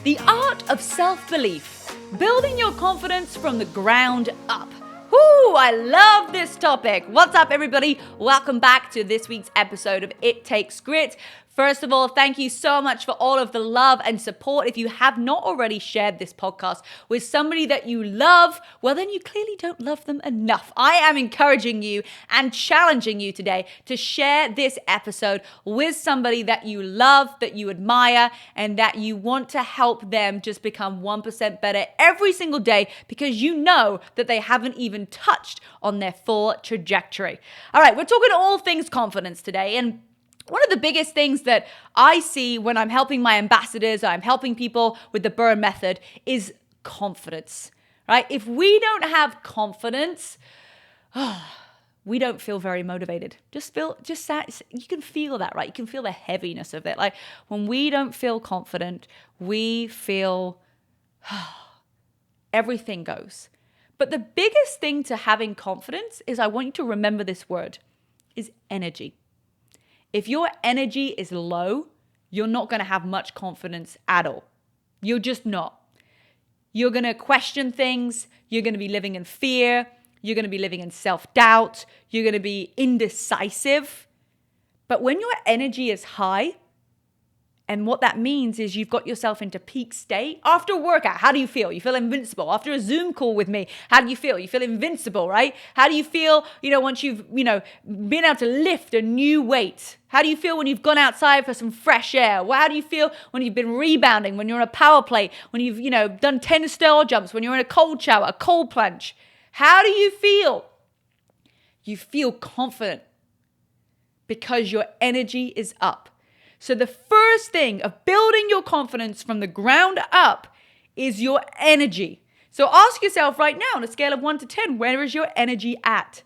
The art of self-belief, building your confidence from the ground up. Woo, I love this topic. What's up, everybody? Welcome back to this week's episode of It Takes Grit. First of all, thank you so much for all of the love and support. If you have not already shared this podcast with somebody that you love, well, then you clearly don't love them enough. I am encouraging you and challenging you today to share this episode with somebody that you love, that you admire, and that you want to help them just become 1% better every single day because you know that they haven't even touched on their full trajectory. All right, we're talking all things confidence today, and one of the biggest things that I see when I'm helping my ambassadors, I'm helping people with the Burn method, is confidence, right? If we don't have confidence, we don't feel very motivated. You can feel that, right? You can feel the heaviness of it. Like when we don't feel confident, we feel everything goes. But the biggest thing to having confidence is, I want you to remember this word, is energy. If your energy is low, you're not going to have much confidence at all. You're just not. You're going to question things. You're going to be living in fear. You're going to be living in self-doubt. You're going to be indecisive. But when your energy is high, and what that means is you've got yourself into peak state. After a workout, how do you feel? You feel invincible. After a Zoom call with me, how do you feel? You feel invincible, right? How do you feel, once you've, been able to lift a new weight? How do you feel when you've gone outside for some fresh air? How do you feel when you've been rebounding, when you're on a power play, when you've, done 10 stair jumps, when you're in a cold shower, a cold plunge? How do you feel? You feel confident because your energy is up. So the first thing of building your confidence from the ground up is your energy. So ask yourself right now on a scale of 1 to 10, where is your energy at?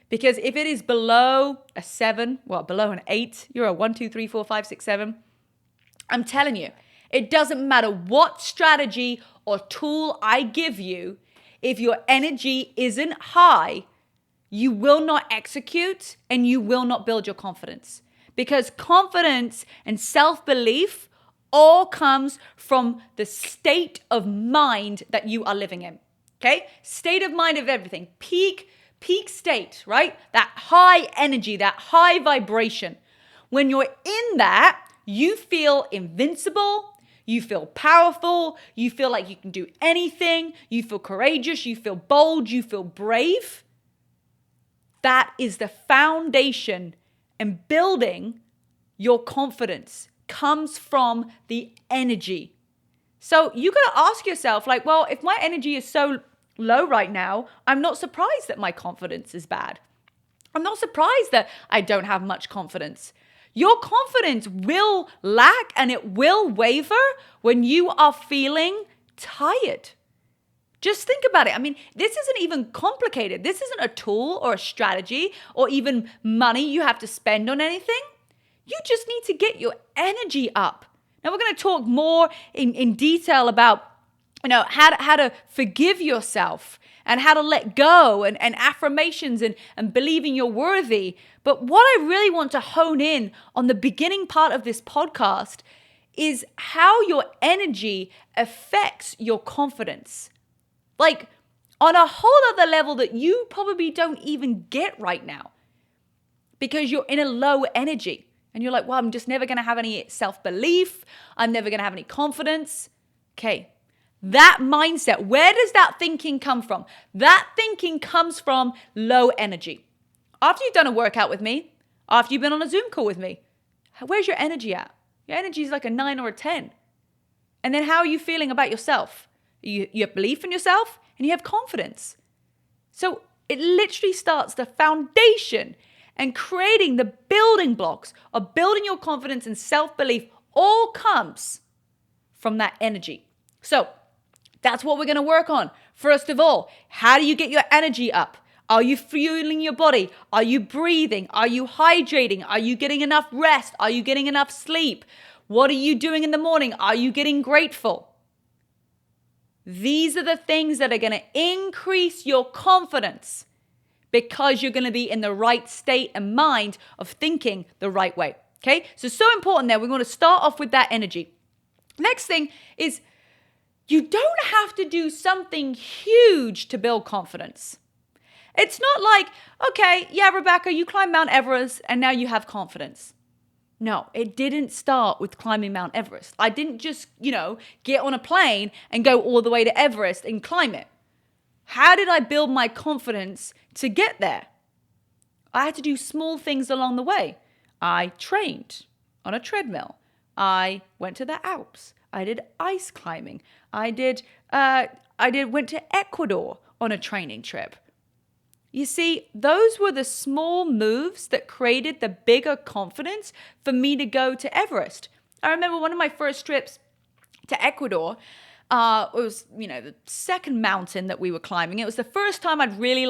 Because if it is below a 7, below an 8, you're a 1, 2, 3, 4, 5, 6, 7. I'm telling you, it doesn't matter what strategy or tool I give you, if your energy isn't high, you will not execute and you will not build your confidence. Because confidence and self-belief all comes from the state of mind that you are living in, okay? State of mind of everything. Peak state, right? That high energy, that high vibration. When you're in that, you feel invincible, you feel powerful, you feel like you can do anything, you feel courageous, you feel bold, you feel brave. That is the foundation. And building your confidence comes from the energy. So you got to ask yourself, if my energy is so low right now, I'm not surprised that my confidence is bad. I'm not surprised that I don't have much confidence. Your confidence will lack and it will waver when you are feeling tired. Just think about it. I mean, this isn't even complicated. This isn't a tool or a strategy or even money you have to spend on anything. You just need to get your energy up. Now, we're going to talk more in detail about, how to forgive yourself and how to let go and affirmations and believing you're worthy. But what I really want to hone in on the beginning part of this podcast is how your energy affects your confidence. On a whole other level that you probably don't even get right now because you're in a low energy and you're like, I'm just never going to have any self-belief. I'm never going to have any confidence. Okay, that mindset, where does that thinking come from? That thinking comes from low energy. After you've done a workout with me, after you've been on a Zoom call with me, where's your energy at? Your energy is like a 9 or a 10. And then how are you feeling about yourself? You have belief in yourself and you have confidence. So it literally starts the foundation and creating the building blocks of building your confidence and self-belief all comes from that energy. So that's what we're going to work on. First of all, how do you get your energy up? Are you fueling your body? Are you breathing? Are you hydrating? Are you getting enough rest? Are you getting enough sleep? What are you doing in the morning? Are you getting grateful? These are the things that are going to increase your confidence because you're going to be in the right state and mind of thinking the right way. Okay? So important there. We're going to start off with that energy. Next thing is You don't have to do something huge to build confidence. It's not like, okay, yeah, Rebecca, you climbed Mount Everest and now you have confidence. No, it didn't start with climbing Mount Everest. I didn't just, get on a plane and go all the way to Everest and climb it. How did I build my confidence to get there? I had to do small things along the way. I trained on a treadmill. I went to the Alps. I did ice climbing. Went to Ecuador on a training trip. You see, those were the small moves that created the bigger confidence for me to go to Everest. I remember one of my first trips to Ecuador. It was, the second mountain that we were climbing. It was the first time I'd really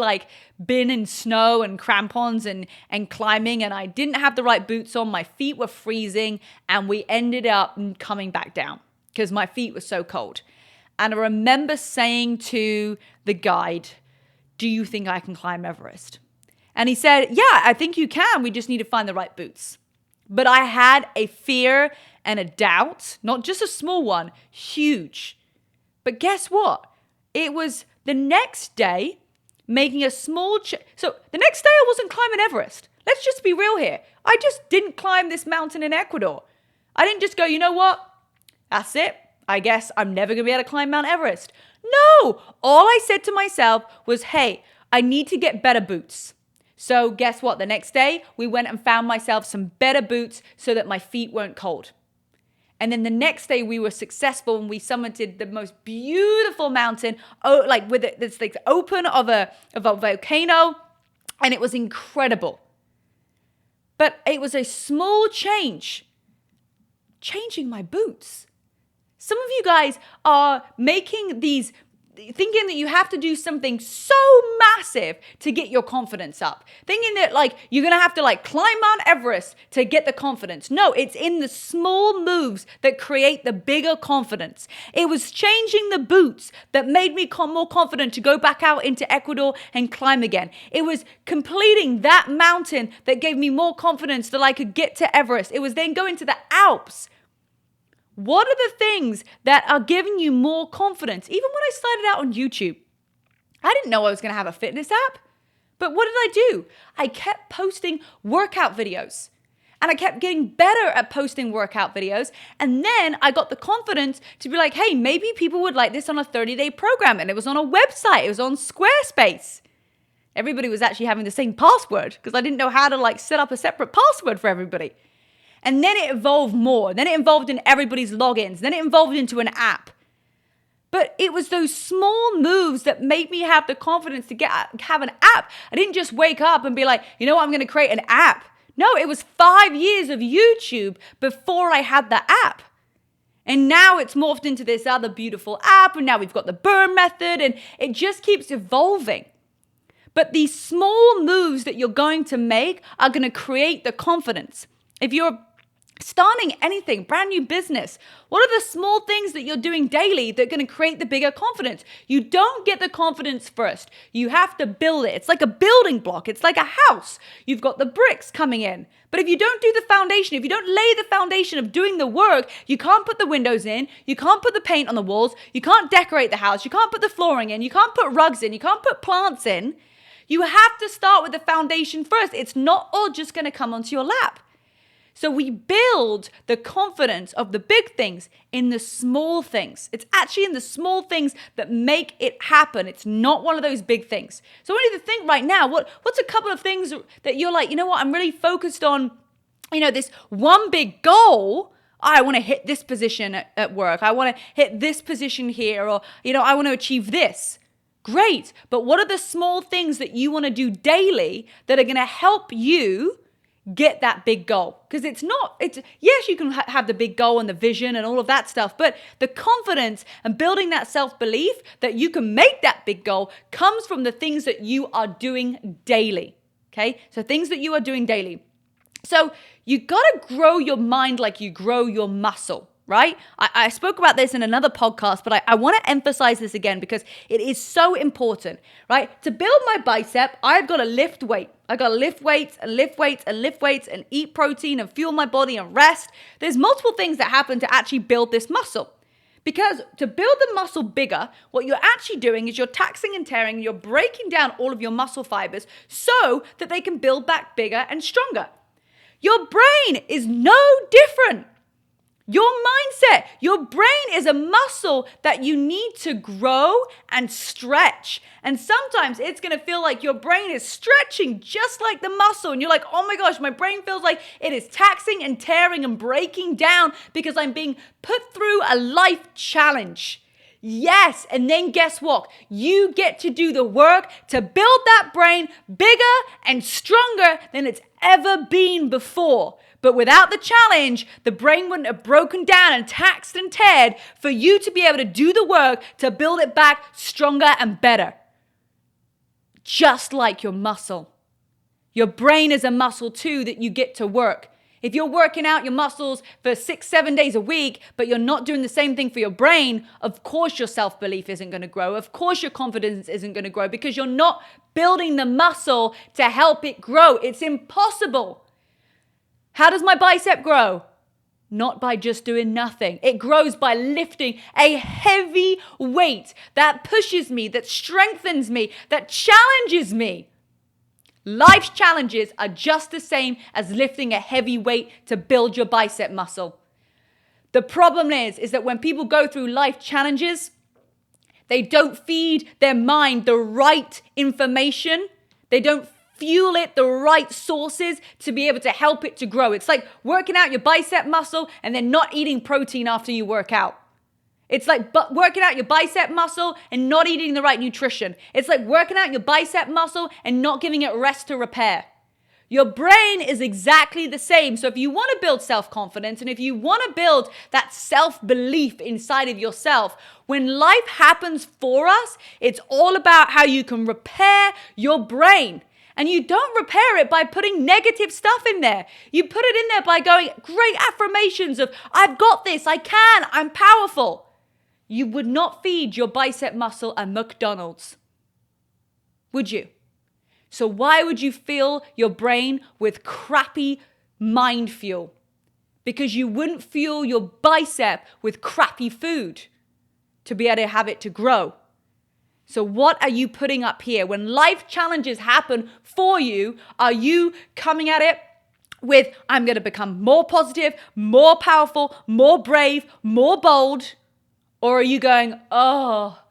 been in snow and crampons and climbing, and I didn't have the right boots on. My feet were freezing, and we ended up coming back down because my feet were so cold. And I remember saying to the guide, "Do you think I can climb Everest?" And he said, "Yeah, I think you can. We just need to find the right boots." But I had a fear and a doubt, not just a small one, huge. But guess what? It was the next day making a small So the next day I wasn't climbing Everest. Let's just be real here. I just didn't climb this mountain in Ecuador. I didn't just go, you know what? That's it. I guess I'm never going to be able to climb Mount Everest. No, all I said to myself was, hey, I need to get better boots. So guess what? The next day, we went and found myself some better boots so that my feet weren't cold. And then the next day, we were successful and we summited the most beautiful mountain, with this open of a volcano, and it was incredible. But it was a small change, changing my boots. Some of you guys are thinking that you have to do something so massive to get your confidence up. Thinking that you're going to have to climb Mount Everest to get the confidence. No, it's in the small moves that create the bigger confidence. It was changing the boots that made me more confident to go back out into Ecuador and climb again. It was completing that mountain that gave me more confidence that I could get to Everest. It was then going to the Alps. What are the things that are giving you more confidence? Even when I started out on YouTube, I didn't know I was going to have a fitness app. But what did I do? I kept posting workout videos. And I kept getting better at posting workout videos. And then I got the confidence to be like, hey, maybe people would like this on a 30-day program. And it was on a website. It was on Squarespace. Everybody was actually having the same password because I didn't know how to set up a separate password for everybody. And then it evolved more. Then it evolved in everybody's logins. Then it evolved into an app. But it was those small moves that made me have the confidence to have an app. I didn't just wake up and be like, you know what, I'm going to create an app. No, it was 5 years of YouTube before I had the app. And now it's morphed into this other beautiful app. And now we've got the burn method. And it just keeps evolving. But these small moves that you're going to make are going to create the confidence. If you're starting anything, brand new business, what are the small things that you're doing daily that are going to create the bigger confidence? You don't get the confidence first. You have to build it. It's like a building block. It's like a house. You've got the bricks coming in. But if you don't do the foundation, if you don't lay the foundation of doing the work, you can't put the windows in. You can't put the paint on the walls. You can't decorate the house. You can't put the flooring in. You can't put rugs in. You can't put plants in. You have to start with the foundation first. It's not all just going to come onto your lap. So we build the confidence of the big things in the small things. It's actually in the small things that make it happen. It's not one of those big things. So I want you to think right now, what's a couple of things that you're like, you know what, I'm really focused on, this one big goal. I want to hit this position at work. I want to hit this position here, or, I want to achieve this. Great. But what are the small things that you want to do daily that are going to help you get that big goal? Because yes, you can have the big goal and the vision and all of that stuff, but the confidence and building that self-belief that you can make that big goal comes from the things that you are doing daily. Okay? So things that you are doing daily. So you got to grow your mind like you grow your muscle, right? I spoke about this in another podcast, but I want to emphasize this again because it is so important, right? To build my bicep, I've got to lift weight. I got to lift weights and lift weights and lift weights and eat protein and fuel my body and rest. There's multiple things that happen to actually build this muscle. Because to build the muscle bigger, what you're actually doing is you're taxing and tearing, you're breaking down all of your muscle fibers so that they can build back bigger and stronger. Your brain is no different. Your mindset, your brain is a muscle that you need to grow and stretch. And sometimes it's going to feel like your brain is stretching just like the muscle. And you're like, oh my gosh, my brain feels like it is taxing and tearing and breaking down because I'm being put through a life challenge. Yes, and then guess what? You get to do the work to build that brain bigger and stronger than it's ever been before. But without the challenge, the brain wouldn't have broken down and taxed and teared for you to be able to do the work to build it back stronger and better. Just like your muscle. Your brain is a muscle too that you get to work. If you're working out your muscles for 6-7 days a week, but you're not doing the same thing for your brain, of course your self-belief isn't going to grow. Of course your confidence isn't going to grow because you're not building the muscle to help it grow. It's impossible. How does my bicep grow? Not by just doing nothing. It grows by lifting a heavy weight that pushes me, that strengthens me, that challenges me. Life's challenges are just the same as lifting a heavy weight to build your bicep muscle. The problem is that when people go through life challenges, they don't feed their mind the right information. They don't fuel it the right sources to be able to help it to grow. It's like working out your bicep muscle and then not eating protein after you work out. It's like working out your bicep muscle and not eating the right nutrition. It's like working out your bicep muscle and not giving it rest to repair. Your brain is exactly the same. So if you want to build self-confidence and if you want to build that self-belief inside of yourself, when life happens for us, it's all about how you can repair your brain. And you don't repair it by putting negative stuff in there. You put it in there by going, great affirmations of, I've got this, I can, I'm powerful. You would not feed your bicep muscle a McDonald's, would you? So why would you fill your brain with crappy mind fuel? Because you wouldn't fuel your bicep with crappy food to be able to have it to grow. So what are you putting up here? When life challenges happen for you, are you coming at it with, I'm going to become more positive, more powerful, more brave, more bold? Or are you going, oh,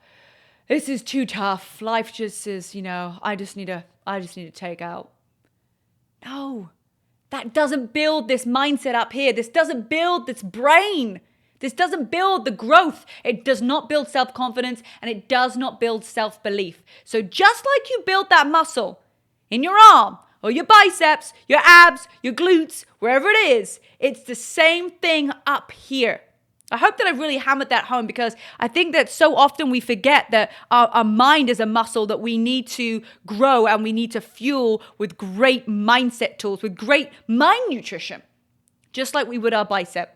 this is too tough. Life just is, I just need to take out. No, that doesn't build this mindset up here. This doesn't build this brain. This doesn't build the growth. It does not build self-confidence and it does not build self-belief. So just like you build that muscle in your arm or your biceps, your abs, your glutes, wherever it is, it's the same thing up here. I hope that I've really hammered that home because I think that so often we forget that our mind is a muscle that we need to grow and we need to fuel with great mindset tools, with great mind nutrition, just like we would our bicep.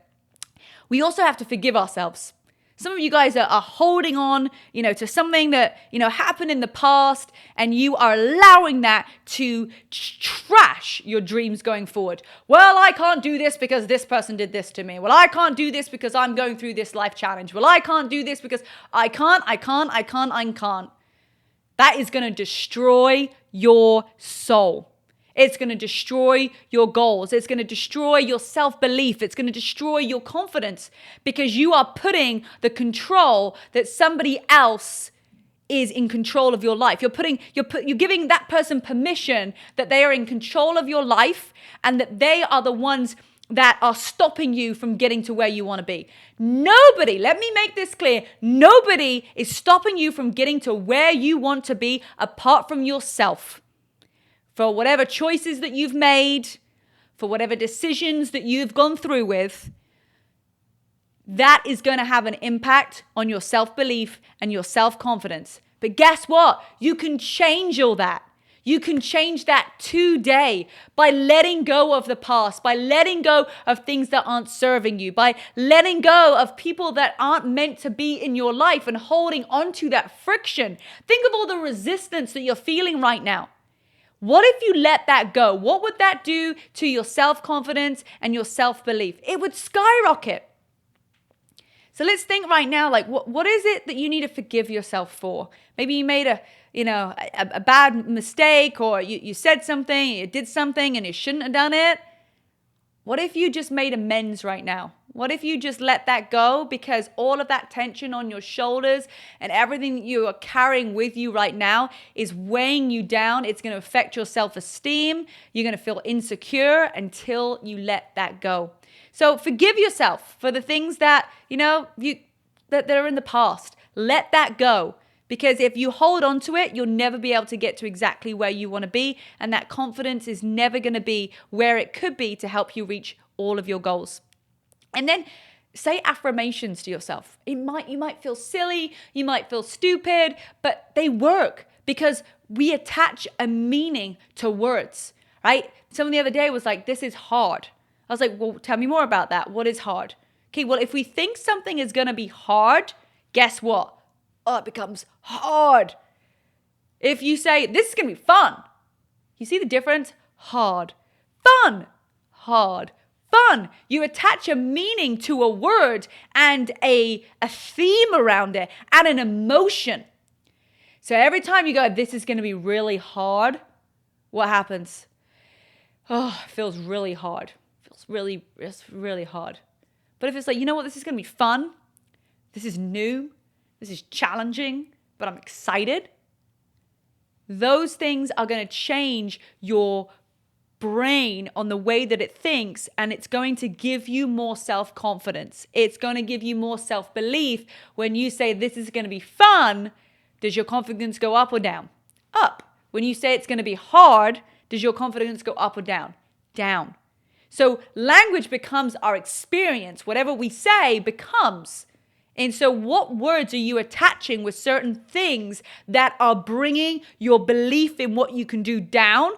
We also have to forgive ourselves. Some of you guys are holding on, to something that, happened in the past and you are allowing that to trash your dreams going forward. Well, I can't do this because this person did this to me. Well, I can't do this because I'm going through this life challenge. Well, I can't do this because I can't. That is going to destroy your soul. It's going to destroy your goals. It's going to destroy your self-belief. It's going to destroy your confidence because you are putting the control that somebody else is in control of your life. You're giving that person permission that they are in control of your life and that they are the ones that are stopping you from getting to where you want to be. Nobody, let me make this clear, nobody is stopping you from getting to where you want to be apart from yourself. For whatever choices that you've made, for whatever decisions that you've gone through with, that is going to have an impact on your self-belief and your self-confidence. But guess what? You can change all that. You can change that today by letting go of the past, by letting go of things that aren't serving you, by letting go of people that aren't meant to be in your life and holding on to that friction. Think of all the resistance that you're feeling right now. What if you let that go? What would that do to your self-confidence and your self-belief? It would skyrocket. So let's think right now, like what is it that you need to forgive yourself for? Maybe you made a bad mistake, or you said something, you did something and you shouldn't have done it. What if you just made amends right now? What if you just let that go? Because all of that tension on your shoulders and everything that you are carrying with you right now is weighing you down. It's going to affect your self-esteem. You're going to feel insecure until you let that go. So forgive yourself for the things that, that are in the past. Let that go. Because if you hold on to it, you'll never be able to get to exactly where you want to be. And that confidence is never going to be where it could be to help you reach all of your goals. And then say affirmations to yourself. You might feel silly, you might feel stupid, but they work because we attach a meaning to words, right? Someone the other day was like, this is hard. I was like, well, tell me more about that. What is hard? Okay, well, if we think something is going to be hard, guess what? Oh, it becomes hard. If you say, this is going to be fun, you see the difference? Hard. Fun. Hard. Fun. You attach a meaning to a word and a theme around it and an emotion. So every time you go, this is going to be really hard, what happens? Oh, it feels really hard. It's really hard. But if it's like, you know what, this is going to be fun. This is new. This is challenging, but I'm excited. Those things are going to change your brain on the way that it thinks, and it's going to give you more self-confidence. It's going to give you more self-belief. When you say this is going to be fun, does your confidence go up or down? Up. When you say it's going to be hard, does your confidence go up or down? Down. So language becomes our experience. Whatever we say becomes. And so what words are you attaching with certain things that are bringing your belief in what you can do down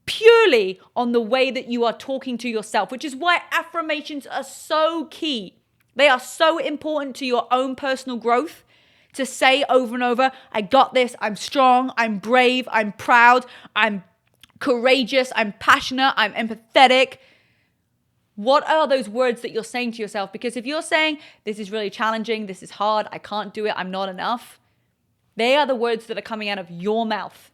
purely on the way that you are talking to yourself, which is why affirmations are so key. They are so important to your own personal growth, to say over and over, I got this, I'm strong, I'm brave, I'm proud, I'm courageous, I'm passionate, I'm empathetic. What are those words that you're saying to yourself? Because if you're saying, this is really challenging, this is hard, I can't do it, I'm not enough, they are the words that are coming out of your mouth.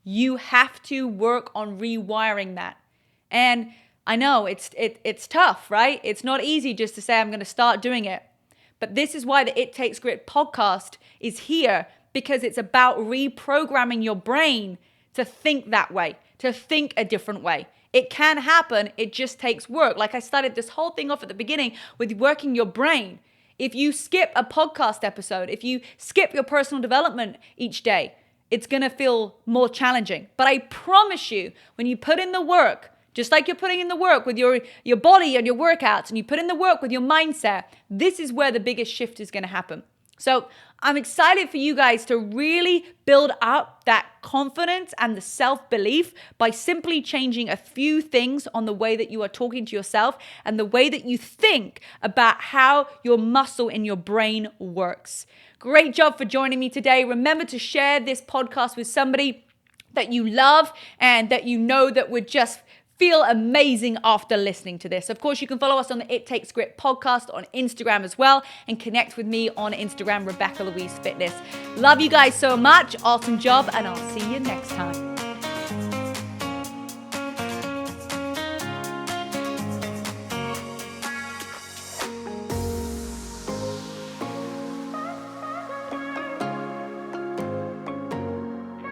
You have to work on rewiring that. And I know it's tough, right? It's not easy just to say, I'm going to start doing it. But this is why the It Takes Grit podcast is here, because it's about reprogramming your brain to think that way, to think a different way. It can happen. It just takes work. Like I started this whole thing off at the beginning with working your brain. If you skip a podcast episode, if you skip your personal development each day, it's going to feel more challenging. But I promise you, when you put in the work, just like you're putting in the work with your body and your workouts, and you put in the work with your mindset, this is where the biggest shift is going to happen. So I'm excited for you guys to really build up that confidence and the self-belief by simply changing a few things on the way that you are talking to yourself and the way that you think about how your muscle in your brain works. Great job for joining me today. Remember to share this podcast with somebody that you love and that you know that would just feel amazing after listening to this. Of course, you can follow us on the It Takes Grit podcast on Instagram as well, and connect with me on Instagram, Rebecca Louise Fitness. Love you guys so much. Awesome job, and I'll see you next time.